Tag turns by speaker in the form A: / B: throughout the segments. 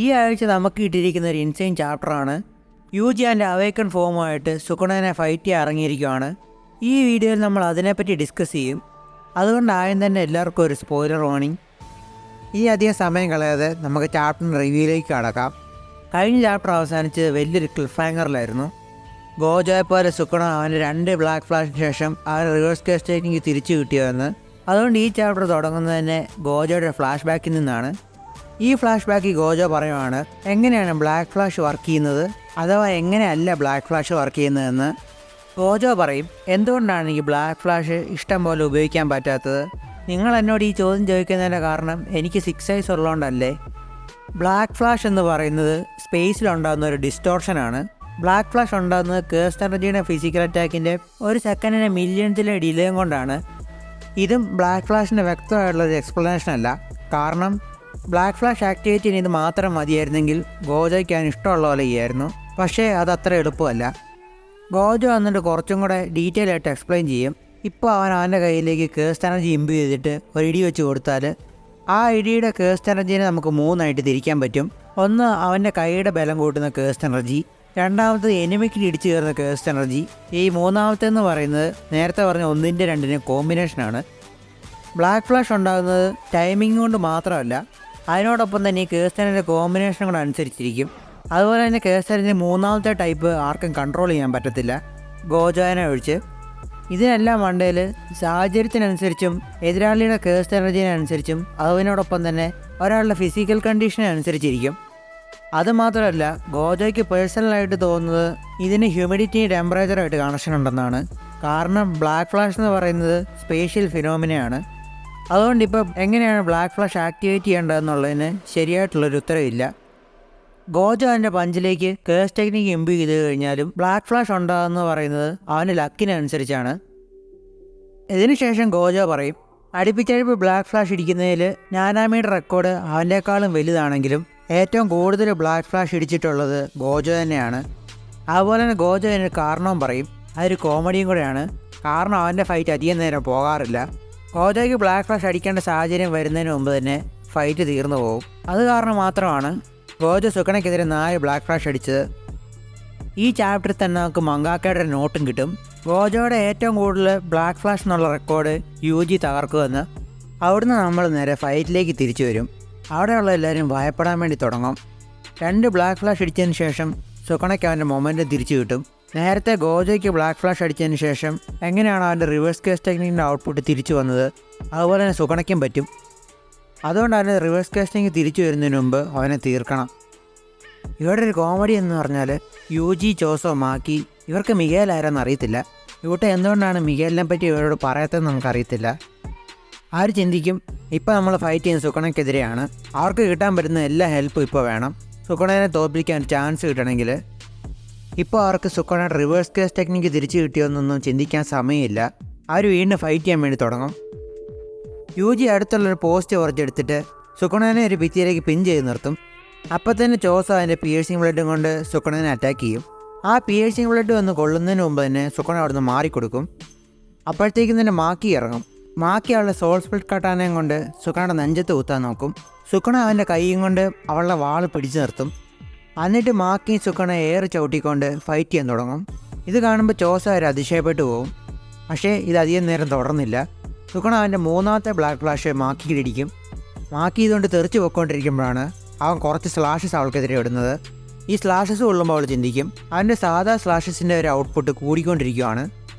A: ഈ ആഴ്ച നമുക്ക് കിട്ടിയിരിക്കുന്ന ഒരു ഇൻസൈൻ ചാപ്റ്ററാണ്. യൂജി ആൻഡ് അവേക്കൺ ഫോമുമായിട്ട് സുക്കുണനെ ഫൈറ്റ് ചെയ്യാൻ ഇറങ്ങിയിരിക്കുകയാണ്. ഈ വീഡിയോയിൽ നമ്മൾ അതിനെപ്പറ്റി ഡിസ്കസ് ചെയ്യും. അതുകൊണ്ട് ആദ്യം തന്നെ എല്ലാവർക്കും ഒരു സ്പോയിലർ വാർണിംഗ്. ഈ അധികം സമയം കളയാതെ നമുക്ക് ചാപ്റ്ററിൻ്റെ റിവ്യൂയിലേക്ക് കടക്കാം. കഴിഞ്ഞ ചാപ്റ്റർ അവസാനിച്ച് വലിയൊരു ക്ലിഫ് ഹാങ്ങറിലായിരുന്നു. ഗോജോയെ പോലെ സുക്കുണ അവൻ്റെ 2 ബ്ലാക്ക് ഫ്ലാഷിന് ശേഷം അവൻ റിവേഴ്സ് കേസ്റ്റേക്കിലേക്ക് തിരിച്ചു കിട്ടിയതെന്ന്. അതുകൊണ്ട് ഈ ചാപ്റ്റർ തുടങ്ങുന്നത് തന്നെ ഗോജോയുടെ ഫ്ലാഷ് ബാക്കിൽ നിന്നാണ്. ഈ ഫ്ലാഷ് ബാക്കിൽ ഗോജോ പറയുവാണ് എങ്ങനെയാണ് ബ്ലാക്ക് ഫ്ലാഷ് വർക്ക് ചെയ്യുന്നത്, അഥവാ എങ്ങനെയല്ല ബ്ലാക്ക് ഫ്ലാഷ് വർക്ക് ചെയ്യുന്നതെന്ന്. ഗോജോ പറയും, എന്തുകൊണ്ടാണ് ഈ ബ്ലാക്ക് ഫ്ലാഷ് ഇഷ്ടം പോലെ ഉപയോഗിക്കാൻ പറ്റാത്തത്? നിങ്ങൾ എന്നോട് ഈ ചോദ്യം ചോദിക്കുന്നതിൻ്റെ കാരണം എനിക്ക് 6 ഐസ് ഉള്ളതുകൊണ്ടല്ലേ? ബ്ലാക്ക് ഫ്ലാഷ് എന്ന് പറയുന്നത് സ്പേസിലുണ്ടാകുന്ന ഒരു ഡിസ്റ്റോർഷനാണ്. ബ്ലാക്ക് ഫ്ലാഷ് ഉണ്ടാകുന്നത് കേസ്റ്റ് എനർജിയുടെ ഫിസിക്കൽ അറ്റാക്കിൻ്റെ ഒരു സെക്കൻഡിന് മില്യൺസിലെ ഡിലേയും കൊണ്ടാണ്. ഇതും ബ്ലാക്ക് ഫ്ലാഷിൻ്റെ വ്യക്തമായിട്ടുള്ളൊരു എക്സ്പ്ലനേഷൻ അല്ല. കാരണം ബ്ലാക്ക് ഫ്ലാഷ് ആക്ടിവേറ്റ് ചെയ്യുന്നത് മാത്രം മതിയായിരുന്നെങ്കിൽ ഗോജോയ്ക്ക് അവൻ ഇഷ്ടമുള്ള പോലെ ചെയ്യായിരുന്നു. പക്ഷേ അതത്ര എളുപ്പമല്ല. ഗോജോ വന്നിട്ട് കുറച്ചും കൂടെ ഡീറ്റെയിൽ ആയിട്ട് എക്സ്പ്ലെയിൻ ചെയ്യും. ഇപ്പോൾ അവൻ്റെ കയ്യിലേക്ക് കേസ്റ്റ് എനർജി ഇമ്പ് ചെയ്തിട്ട് ഒരു ഇടി വെച്ച് കൊടുത്താൽ ആ ഇടിയുടെ കേസ്റ്റ് എനർജീനെ നമുക്ക് 3 ആയിട്ട് തിരിക്കാൻ പറ്റും. ഒന്ന് അവൻ്റെ കൈയുടെ ബലം കൂട്ടുന്ന കേസ്റ്റ് എനർജി, രണ്ടാമത്തത് എനിമിക്ക് ഇടിച്ചു കയറുന്ന കേസ്റ്റ് എനർജി, ഈ മൂന്നാമത്തെന്ന് പറയുന്നത് നേരത്തെ പറഞ്ഞ 1ൻ്റെ 2ൻ്റെ കോമ്പിനേഷനാണ്. ബ്ലാക്ക് ഫ്ലാഷ് ഉണ്ടാകുന്നത് ടൈമിംഗ് കൊണ്ട് മാത്രമല്ല, അതിനോടൊപ്പം തന്നെ ഈ കേസ്റ്ററിൻ്റെ കോമ്പിനേഷൻ കൂടെ അനുസരിച്ചിരിക്കും. അതുപോലെ തന്നെ കേസ്റ്ററിൻ്റെ മൂന്നാമത്തെ ടൈപ്പ് ആർക്കും കൺട്രോൾ ചെയ്യാൻ പറ്റത്തില്ല, ഗോജോനെ ഒഴിച്ച്. ഇതിനെല്ലാം മണ്ടയിൽ സാഹചര്യത്തിനനുസരിച്ചും എതിരാളിയുടെ കേസ്റ്റ് എനർജീനനുസരിച്ചും അതിനോടൊപ്പം തന്നെ ഒരാളുടെ ഫിസിക്കൽ കണ്ടീഷനെ അനുസരിച്ചിരിക്കും. അതുമാത്രമല്ല, ഗോജോയ്ക്ക് പേഴ്സണലായിട്ട് തോന്നുന്നത് ഇതിന് ഹ്യൂമിഡിറ്റി ടെമ്പറേച്ചറായിട്ട് കണക്ഷൻ ഉണ്ടെന്നാണ്. കാരണം ബ്ലാക്ക് ഫ്ലാഷ് എന്ന് പറയുന്നത് സ്പേഷ്യൽ ഫിനോമിനയാണ്. അതുകൊണ്ട് ഇപ്പം എങ്ങനെയാണ് ബ്ലാക്ക് ഫ്ലാഷ് ആക്ടിവേറ്റ് ചെയ്യേണ്ടതെന്നുള്ളതിന് ശരിയായിട്ടുള്ളൊരു ഉത്തരവില്ല. ഗോജോ അവൻ്റെ പഞ്ചിലേക്ക് കേസ് ടെക്നിക്ക് ഇമ്പ് ചെയ്ത് കഴിഞ്ഞാലും ബ്ലാക്ക് ഫ്ലാഷ് ഉണ്ടാകുമെന്ന് പറയുന്നത് അവൻ്റെ ലക്കിനനുസരിച്ചാണ്. ഇതിനുശേഷം ഗോജോ പറയും, അടുപ്പിച്ചടുപ്പ് ബ്ലാക്ക് ഫ്ലാഷ് ഇടിക്കുന്നതിൽ നാനാമിയുടെ റെക്കോർഡ് അവൻ്റെക്കാളും വലുതാണെങ്കിലും ഏറ്റവും കൂടുതൽ ബ്ലാക്ക് ഫ്ലാഷ് ഇടിച്ചിട്ടുള്ളത് ഗോജോ തന്നെയാണ്. അതുപോലെ തന്നെ ഗോജോ അതിനൊരു കാരണവും പറയും. അതൊരു കോമഡിയും കൂടെയാണ്. കാരണം അവൻ്റെ ഫൈറ്റ് അധികം നേരം പോകാറില്ല. ഗോജോയ്ക്ക് ബ്ലാക്ക് ഫ്ലാഷ് അടിക്കേണ്ട സാഹചര്യം വരുന്നതിന് മുമ്പ് തന്നെ ഫൈറ്റ് തീർന്നു പോകും. അത് കാരണം മാത്രമാണ് ഗോജോ സുക്കണയ്ക്കെതിരെ 4 ബ്ലാക്ക് ഫ്ലാഷ് അടിച്ചത്. ഈ ചാപ്റ്ററിൽ തന്നെ നമുക്ക് മങ്കാക്കയുടെ നോട്ടും കിട്ടും. ഗോജോയുടെ ഏറ്റവും കൂടുതൽ ബ്ലാക്ക് ഫ്ലാഷ് എന്നുള്ള റെക്കോർഡ് യൂജി തകർക്കുമെന്ന്. അവിടുന്ന് നമ്മൾ നേരെ ഫൈറ്റിലേക്ക് തിരിച്ചു വരും. അവിടെയുള്ള എല്ലാവരും ഭയപ്പെടാൻ വേണ്ടി തുടങ്ങും. 2 ബ്ലാക്ക് ഫ്ലാഷ് അടിച്ചതിന് ശേഷം സുക്കണയ്ക്ക് അവൻ്റെ മൊമെൻറ്റം തിരിച്ചു കിട്ടും. നേരത്തെ ഗോജോയ്ക്ക് ബ്ലാക്ക് ഫ്ലാഷ് അടിച്ചതിന് ശേഷം എങ്ങനെയാണ് അവൻ്റെ റിവേഴ്സ് കേസ് ടെക്നിക്കിൻ്റെ ഔട്ട്പുട്ട് തിരിച്ചു വന്നത്, അതുപോലെ തന്നെ സുക്കണയ്ക്കും പറ്റും. അതുകൊണ്ട് അവൻ്റെ റിവേഴ്സ് കേസ്റ്റിംഗ് തിരിച്ചു വരുന്നതിന് മുമ്പ് അവനെ തീർക്കണം. ഇവിടെ ഒരു കോമഡി എന്ന് പറഞ്ഞാൽ യൂജി, ചോസോ, മാക്കി ഇവർക്ക് മിഗേൽ ആരെന്ന് അറിയത്തില്ല. ഇവിടെ എന്തുകൊണ്ടാണ് മിഗേലിനെ പറ്റി ഇവരോട് പറയാത്തതെന്ന് നമുക്കറിയത്തില്ല. ആര് ചിന്തിക്കും, ഇപ്പോൾ നമ്മൾ ഫൈറ്റ് ചെയ്യുന്ന സുക്കണയ്ക്കെതിരെയാണ്, അവർക്ക് കിട്ടാൻ പറ്റുന്ന എല്ലാ ഹെൽപ്പും ഇപ്പോൾ വേണം. സുക്കണനെ തോൽപ്പിക്കാൻ ചാൻസ് കിട്ടണമെങ്കിൽ ഇപ്പോൾ അവർക്ക് സുക്കണയുടെ റിവേഴ്സ് കേസ് ടെക്നിക്ക് തിരിച്ചു കിട്ടിയോന്നൊന്നും ചിന്തിക്കാൻ സമയമില്ല. അവർ വീണ്ടും ഫൈറ്റ് ചെയ്യാൻ വേണ്ടി തുടങ്ങും. യൂജി അടുത്തുള്ളൊരു പോസ്റ്റ് കുറച്ചെടുത്തിട്ട് സുക്കണനെ ഒരു ഭിത്തിയിലേക്ക് പിൻ ചെയ്ത് നിർത്തും. അപ്പം തന്നെ ചോസോ അതിൻ്റെ പിയേഴ്സിംഗ് ബ്ലഡും കൊണ്ട് സുക്കണനെ അറ്റാക്ക് ചെയ്യും. ആ പിയേഴ്സിംഗ് ബ്ലഡ് വന്ന് കൊള്ളുന്നതിന് മുമ്പ് തന്നെ സുക്കണ അവിടുന്ന് മാറിക്കൊടുക്കും. അപ്പോഴത്തേക്കും തന്നെ മാക്കി ഇറങ്ങും. മാക്കി അവളുടെ സോൾ സ്പ്ലിറ്റ് കട്ടാനയും കൊണ്ട് സുക്കണയുടെ നെഞ്ചത്ത് കുത്താൻ നോക്കും. സുക്കണ അവൻ്റെ കൈയും കൊണ്ട് അവളുടെ വാൾ പിടിച്ചു നിർത്തും. എന്നിട്ട് മാക്കി സുക്കണ ഏറ് ചവിട്ടിക്കൊണ്ട് ഫൈറ്റ് ചെയ്യാൻ തുടങ്ങും. ഇത് കാണുമ്പോൾ ചോസോ അവർ അതിശയപ്പെട്ടു പോകും. പക്ഷേ ഇത് അധികം നേരം തുടർന്നില്ല. സുക്കണ അവൻ്റെ മൂന്നാമത്തെ ബ്ലാക്ക് ഫ്ലാഷ് മാക്കിയിടിക്കും. മാക്കി ഇതുകൊണ്ട് തെറിച്ച് പോയിക്കൊണ്ടിരിക്കുമ്പോഴാണ് അവൻ കുറച്ച് സ്ലാഷസ് അവൾക്കെതിരെ ഇടുന്നത്. ഈ സ്ലാഷസ് കൊള്ളുമ്പോൾ അവൾ ചിന്തിക്കും അവൻ്റെ സാധാ സ്ലാഷസിൻ്റെ ഒരു ഔട്ട്പുട്ട് കൂടിക്കൊണ്ടിരിക്കുകയാണ്.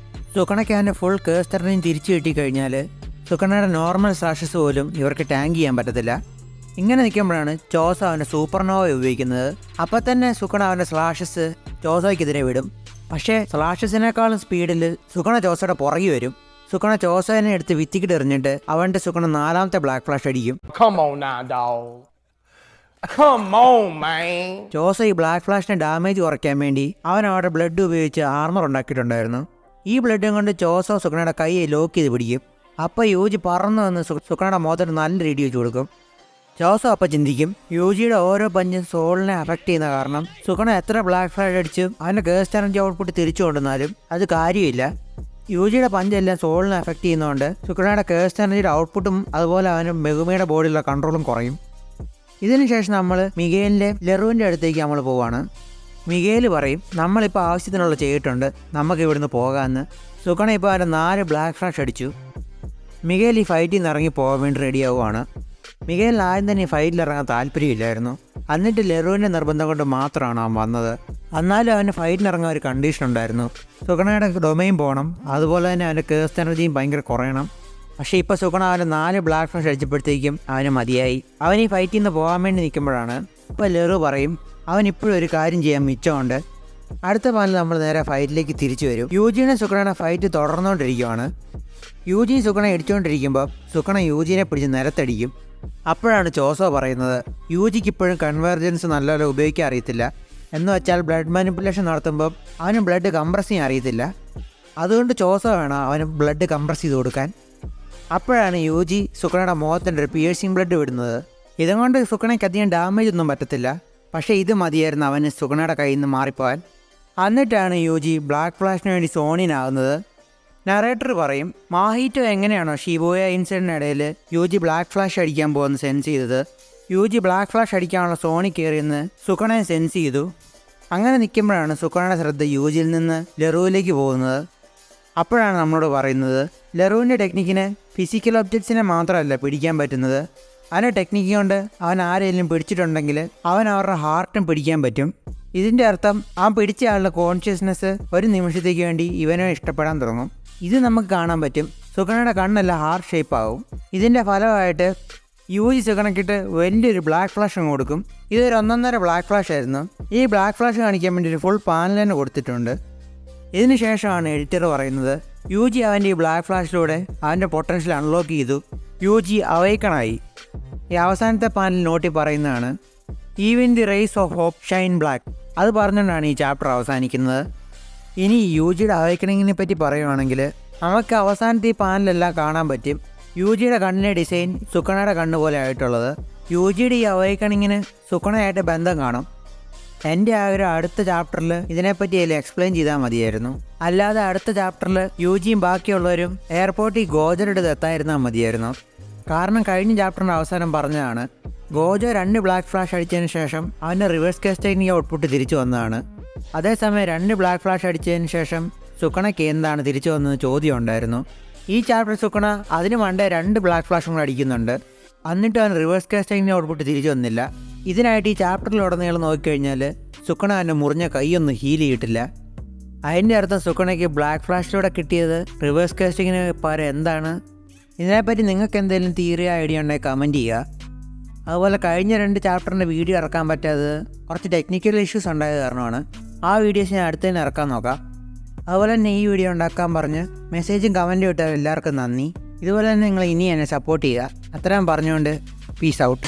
A: സുക്കണയ്ക്ക് അവൻ്റെ ഫുൾ കേസ്റ്ററിനെയും തിരിച്ചു കിട്ടിക്കഴിഞ്ഞാൽ സുക്കണയുടെ നോർമൽ സ്ലാഷസ് പോലും ഇവർക്ക് ടാങ്ക് ചെയ്യാൻ പറ്റത്തില്ല. ഇങ്ങനെ നിൽക്കുമ്പോഴാണ് ചോസോ അവൻ്റെ സൂപ്പർനോവ ഉപയോഗിക്കുന്നത്. അപ്പം തന്നെ സുക്കണ അവൻ്റെ സ്ലാഷസ് ചോസോയ്ക്കെതിരെ വിടും. പക്ഷേ സ്ലാഷസിനേക്കാളും സ്പീഡിൽ സുക്കണ ചോസോയുടെ പുറകെ വരും. സുക്കണ ചോസോനെ എടുത്ത് വിത്തിക്കിട്ട് എറിഞ്ഞിട്ട് അവൻ്റെ സുക്കണ 4ാമത്തെ ബ്ലാക്ക് ഫ്ലാഷ് അടിക്കും. ചോസോ ഈ ബ്ലാക്ക് ഫ്ലാഷിന് ഡാമേജ് കുറയ്ക്കാൻ വേണ്ടി അവൻ അവിടെ ബ്ലഡ് ഉപയോഗിച്ച് ആർമർ ഉണ്ടാക്കിയിട്ടുണ്ടായിരുന്നു. ഈ ബ്ലഡും കൊണ്ട് ചോസോ സുക്കണയുടെ കൈയെ ലോക്ക് ചെയ്ത് പിടിക്കും. അപ്പോൾ യൂജി പറന്നു വന്ന് സുക്കണയുടെ മുഖത്തിന് നല്ല ഇടി വെച്ച് കൊടുക്കും. ചോസോ അപ്പം ചിന്തിക്കും യൂജിയുടെ ഓരോ പഞ്ചും സോളിനെ അഫക്റ്റ് ചെയ്യുന്ന കാരണം സുക്കണ എത്ര ബ്ലാക്ക് ഫ്ലാഷ് അടിച്ചും അവൻ്റെ കേസ്റ്റ് എനർജി ഔട്ട്പുട്ട് തിരിച്ചു കൊണ്ടുവന്നാലും അത് കാര്യമില്ല. യൂജിയുടെ പഞ്ചെല്ലാം സോളിനെ അഫക്റ്റ് ചെയ്യുന്നതുകൊണ്ട് സുക്കണയുടെ കേസ്റ്റ് എനർജിയുടെ ഔട്ട്പുട്ടും അതുപോലെ അവന് മെഗുമയുടെ ബോഡിയിലുള്ള കൺട്രോളും കുറയും. ഇതിനുശേഷം നമ്മൾ മിഗേലിൻ്റെ ലെറുവിൻ്റെ അടുത്തേക്ക് നമ്മൾ പോവാണ്. മിഗേൽ പറയും നമ്മളിപ്പോൾ ആവശ്യത്തിനുള്ള ചെയ്തിട്ടുണ്ട്, നമുക്ക് ഇവിടുന്ന് പോകാമെന്ന്. സുക്കണ ഇപ്പോൾ അവൻ്റെ 4 ബ്ലാക്ക് ഫ്ലാഷ് അടിച്ചു. മിഗേൽ ഈ ഫൈറ്റിൽ നിന്ന് ഇറങ്ങി പോകാൻ വേണ്ടി റെഡിയാവുകയാണ്. മിഗേലിന് ആദ്യം തന്നെ ഈ ഫൈറ്റിൽ ഇറങ്ങാൻ താല്പര്യമില്ലായിരുന്നു. എന്നിട്ട് ലെറുവിൻ്റെ നിർബന്ധം കൊണ്ട് മാത്രമാണ് അവൻ വന്നത്. എന്നാലും അവന് ഫൈറ്റിന് ഇറങ്ങാൻ ഒരു കണ്ടീഷൻ ഉണ്ടായിരുന്നു. സുഗണയുടെ ഡൊമൈൻ പോകണം, അതുപോലെ തന്നെ അവൻ്റെ കേസ്റ്റ് എനർജിയും ഭയങ്കര കുറയണം. പക്ഷേ ഇപ്പോൾ സുഗണ അവൻ്റെ 4 ബ്ലാക്ക് ഫ്ലാഷ് അടിച്ചപ്പോഴത്തേക്കും അവന് മതിയായി. അവൻ ഈ ഫൈറ്റിൽ നിന്ന് പോകാൻ വേണ്ടി നിൽക്കുമ്പോഴാണ് ഇപ്പോൾ ലെറു പറയും അവൻ ഇപ്പോഴും ഒരു കാര്യം ചെയ്യാൻ മിച്ചമുണ്ട്. അടുത്ത പാലിൽ നമ്മൾ നേരെ ഫൈറ്റിലേക്ക് തിരിച്ചു വരും. യൂജിയുടെ സുഗണയുടെ ഫൈറ്റ് തുടർന്നുകൊണ്ടിരിക്കുകയാണ്. യൂജി സുഗണ ഇടിച്ചുകൊണ്ടിരിക്കുമ്പോൾ സുഗണ യൂജിനെ പിടിച്ച് നിരത്തടിക്കും. അപ്പോഴാണ് ചോസോ പറയുന്നത് യൂജിക്ക് ഇപ്പോഴും കൺവേർജൻസ് നല്ലപോലെ ഉപയോഗിക്കാൻ അറിയത്തില്ല, എന്ന് വെച്ചാൽ ബ്ലഡ് മാനിപ്പുലേഷൻ നടത്തുമ്പോൾ അവന് ബ്ലഡ് കംപ്രസ് ചെയ്യാൻ അറിയത്തില്ല. അതുകൊണ്ട് ചോസോ വേണം അവന് ബ്ലഡ് കംപ്രസ് ചെയ്ത് കൊടുക്കാൻ. അപ്പോഴാണ് യൂജി സുഗണയുടെ മുഖത്തിൻ്റെ ഒരു പിയേഴ്സിങ് ബ്ലഡ് വിടുന്നത്. ഇതുകൊണ്ട് സുഗണയ്ക്ക് അധികം ഡാമേജ് ഒന്നും പറ്റത്തില്ല. പക്ഷേ ഇത് മതിയായിരുന്നു അവന് സുഗണയുടെ കയ്യിൽ നിന്ന് മാറിപ്പോവാൻ. എന്നിട്ടാണ് യൂജി ബ്ലാക്ക് ഫ്ലാഷിന് വേണ്ടി സോണിനാകുന്നത്. നറേറ്റർ പറയും മാഹിറ്റോ എങ്ങനെയാണോ ഷിബുയ ഇൻസിഡൻറ്റിനിടയിൽ യൂജി ബ്ലാക്ക് ഫ്ലാഷ് അടിക്കാൻ പോകുമെന്ന് സെൻസ് ചെയ്തത്, യൂജി ബ്ലാക്ക് ഫ്ലാഷ് അടിക്കാനുള്ള സോണി കയറിയെന്ന് സുഗണയെ സെൻസ് ചെയ്തു. അങ്ങനെ നിൽക്കുമ്പോഴാണ് സുഗണയുടെ ശ്രദ്ധ യൂജിയിൽ നിന്ന് ലെറുവിലേക്ക് പോകുന്നത്. അപ്പോഴാണ് നമ്മളോട് പറയുന്നത് ലെറുവിൻ്റെ ടെക്നിക്കിന് ഫിസിക്കൽ ഒബ്ജക്ട്സിനെ മാത്രമല്ല പിടിക്കാൻ പറ്റുന്നത്, അവൻ്റെ ടെക്നിക്ക് കൊണ്ട് അവൻ ആരെങ്കിലും പിടിച്ചിട്ടുണ്ടെങ്കിൽ അവൻ അവരുടെ ഹാർട്ടും പിടിക്കാൻ പറ്റും. ഇതിൻ്റെ അർത്ഥം അവൻ പിടിച്ച ആളുടെ കോൺഷ്യസ്നെസ് ഒരു നിമിഷത്തേക്ക് വേണ്ടി ഇവനെ ഇഷ്ടപ്പെടാൻ തുടങ്ങും. ഇത് നമുക്ക് കാണാൻ പറ്റും. സുഗണയുടെ കണ്ണെല്ലാം ഹാർട്ട് ഷേപ്പ് ആവും. ഇതിൻ്റെ ഫലമായിട്ട് യൂജി സുഗണയ്ക്കിട്ട് വലിയൊരു ബ്ലാക്ക് ഫ്ലാഷ് അങ്ങ് കൊടുക്കും. ഇതൊരു 1.5 ബ്ലാക്ക് ഫ്ലാഷ് ആയിരുന്നു. ഈ ബ്ലാക്ക് ഫ്ലാഷ് കാണിക്കാൻ വേണ്ടി ഒരു ഫുൾ പാനൽ തന്നെ കൊടുത്തിട്ടുണ്ട്. ഇതിന് ശേഷമാണ് എഡിറ്റർ പറയുന്നത് യൂജി അവൻ്റെ ഈ ബ്ലാക്ക് ഫ്ലാഷിലൂടെ അവൻ്റെ പൊട്ടൻഷ്യൽ അൺലോക്ക് ചെയ്തു, യൂജി അവൈക്കണായി. ഈ അവസാനത്തെ പാനൽ നോട്ടി പറയുന്നതാണ് even the race of hope shine black. അത് പറഞ്ഞുകൊണ്ടാണ് ഈ ചാപ്റ്റർ അവസാനിക്കുന്നത്. ഇനി യൂജിയുടെ അവൈക്കണിങ്ങിനെ പറ്റി പറയുവാണെങ്കിൽ നമുക്ക് അവസാനത്തെ ഈ പാനലെല്ലാം കാണാൻ പറ്റും. യൂജിയുടെ കണ്ണിൻ്റെ ഡിസൈൻ സുഗണയുടെ കണ്ണ് പോലെ ആയിട്ടുള്ളത്. യൂജിയുടെ ഈ അവൈക്കണിങ്ങിന് സുഗണയായിട്ട് ബന്ധം കാണും. എൻ്റെ ആഗ്രഹം അടുത്ത ചാപ്റ്ററിൽ ഇതിനെപ്പറ്റി അതിൽ എക്സ്പ്ലെയിൻ ചെയ്താൽ മതിയായിരുന്നു. അല്ലാതെ അടുത്ത ചാപ്റ്ററിൽ യൂജിയും ബാക്കിയുള്ളവരും എയർപോർട്ടിൽ ഗോജറുടെ എത്താതിരുന്നാൽ മതിയായിരുന്നു. കാരണം കഴിഞ്ഞ ചാപ്റ്ററിൻ്റെ അവസാനം പറഞ്ഞതാണ് ഗോജോ 2 ബ്ലാക്ക് ഫ്ലാഷ് അടിച്ചതിന് ശേഷം അവൻ്റെ റിവേഴ്സ് കേസ് ടെക്നിക് ഔട്ട്പുട്ട് തിരിച്ചു വന്നതാണ്. അതേസമയം 2 ബ്ലാക്ക് ഫ്ലാഷ് അടിച്ചതിന് ശേഷം സുഗണയ്ക്ക് എന്താണ് തിരിച്ചു വന്നത് ചോദ്യം ഉണ്ടായിരുന്നു. ഈ ചാപ്റ്റർ സുഗണ അതിന് വേണ്ട 2 ബ്ലാക്ക് ഫ്ലാഷും കൂടെ അടിക്കുന്നുണ്ട്. എന്നിട്ട് അവൻ റിവേഴ്സ് കേസ് ടെക്നിക് ഔട്ട്പുട്ട് തിരിച്ചു വന്നില്ല. ഇതിനായിട്ട് ഈ ചാപ്റ്ററിലുടനീളം നോക്കിക്കഴിഞ്ഞാൽ സുഗണ അവൻ്റെ മുറിഞ്ഞ കൈയൊന്നും ഹീൽ ചെയ്തിട്ടില്ല. അതിൻ്റെ അർത്ഥം സുഗണയ്ക്ക് ബ്ലാക്ക് ഫ്ലാഷിലൂടെ കിട്ടിയത് റിവേഴ്സ് കാസ്റ്റിങ്ങിന് പകരം എന്താണ്? ഇതിനെപ്പറ്റി നിങ്ങൾക്ക് എന്തെങ്കിലും തിയറി ഐഡിയ ഉണ്ടെങ്കിൽ കമൻറ്റ് ചെയ്യുക. അതുപോലെ കഴിഞ്ഞ 2 ചാപ്റ്ററിൻ്റെ വീഡിയോ ഇറക്കാൻ പറ്റാത്തത് കുറച്ച് ടെക്നിക്കൽ ഇഷ്യൂസ് ഉണ്ടായത് കാരണമാണ്. ആ വീഡിയോസ് ഞാൻ അടുത്ത് തന്നെ ഇറക്കാൻ നോക്കാം. അതുപോലെ തന്നെ ഈ വീഡിയോ ഉണ്ടാക്കാൻ പറഞ്ഞ് മെസ്സേജും കമൻറ്റും ഇട്ട എല്ലാവർക്കും നന്ദി. ഇതുപോലെ തന്നെ നിങ്ങൾ ഇനി എന്നെ സപ്പോർട്ട് ചെയ്യുക. അത്രയും പറഞ്ഞുകൊണ്ട് പീസ് ഔട്ട്.